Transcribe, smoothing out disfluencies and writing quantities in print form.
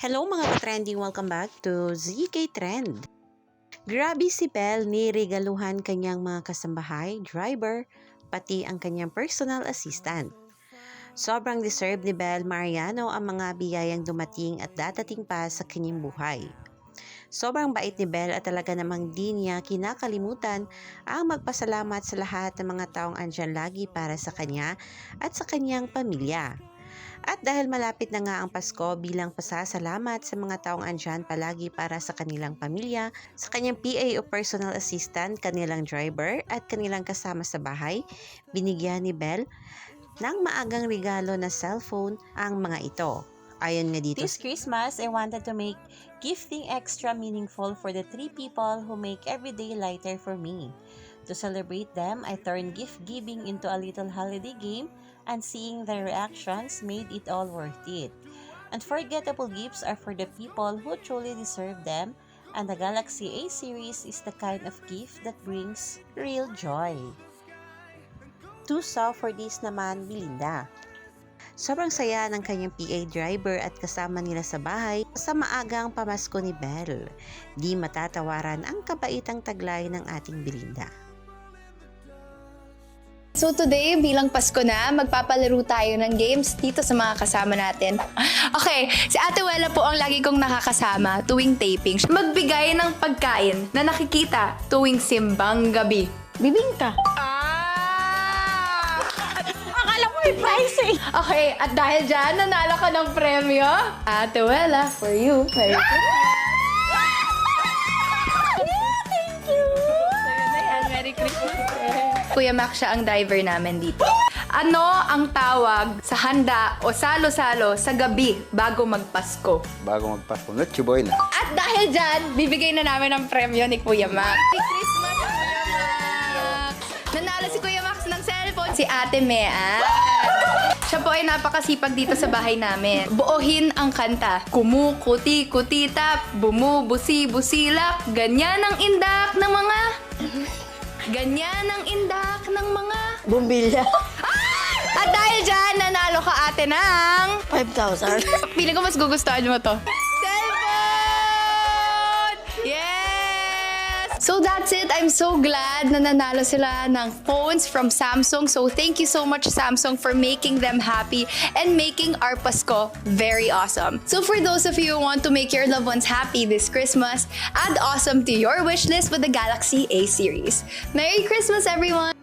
Hello mga ka-trending, welcome back to ZK Trend. Grabe si Belle, niregaluhan kanyang mga kasambahay, driver, pati ang kanyang personal assistant. Sobrang deserve ni Belle Mariano ang mga biyayang dumating at dadating pa sa kanyang buhay. Sobrang bait ni Belle at talaga namang di niya kinakalimutan ang magpasalamat sa lahat ng mga taong andyan lagi para sa kanya at sa kanyang pamilya. At dahil malapit na nga ang Pasko, bilang pasasalamat sa mga taong andyan palagi para sa kanilang pamilya, sa kanyang PA o personal assistant, kanilang driver at kanilang kasama sa bahay, binigyan ni Belle ng maagang regalo na cellphone ang mga ito. Ayon nga dito, This Christmas, I wanted to make gifting extra meaningful for the 3 people who make every day lighter for me. To celebrate them, I turned gift giving into a little holiday game, and seeing their reactions made it all worth it. Unforgettable gifts are for the people who truly deserve them, and the Galaxy A series is the kind of gift that brings real joy. to saw for this naman, Belinda. Sobrang saya ng kanyang PA driver at kasama nila sa bahay sa maagang pamasko ni Belle. Di matatawaran ang kabaitang taglay ng ating Belinda. So today, bilang Pasko na, magpapalaro tayo ng games dito sa mga kasama natin. Okay, si Ate Wella po ang lagi kong nakakasama tuwing taping. Magbigay ng pagkain na nakikita tuwing simbang gabi. Bibingka. Akala ko may pricing. Okay, at dahil dyan, nanalo ka ng premyo. Ate Wella, for you. Merry Christmas! Thank you. Sa'yo na yan, Merry Christmas. Kuya Mac siya ang diver namin dito. Ano ang tawag sa handa o salo-salo sa gabi bago magpasko? Bago magpasko, Noche Buena. At dahil dyan, bibigay na namin ang premyo ni Kuya Mac. Merry Christmas, Kuya Mac! Nanalo si Kuya Max ng cellphone, si Ate Mea. Siya po ay napakasipag dito sa bahay namin. Buohin ang kanta. Kumukuti-kutitap, bumubusi-busilak, ganyan ang indak ng mga... Ganyan ang indak ng mga... Bumbilya. At dahil dyan, nanalo ka ate ng... 5,000. Pili ko mas gugustuhan mo to. Cellphone! Yes! So that's it. I'm so glad na nanalo sila ng phones from Samsung. So thank you so much, Samsung, for making them happy and making our Pasko very awesome. So for those of you who want to make your loved ones happy this Christmas, add awesome to your wish list with the Galaxy A series. Merry Christmas, everyone!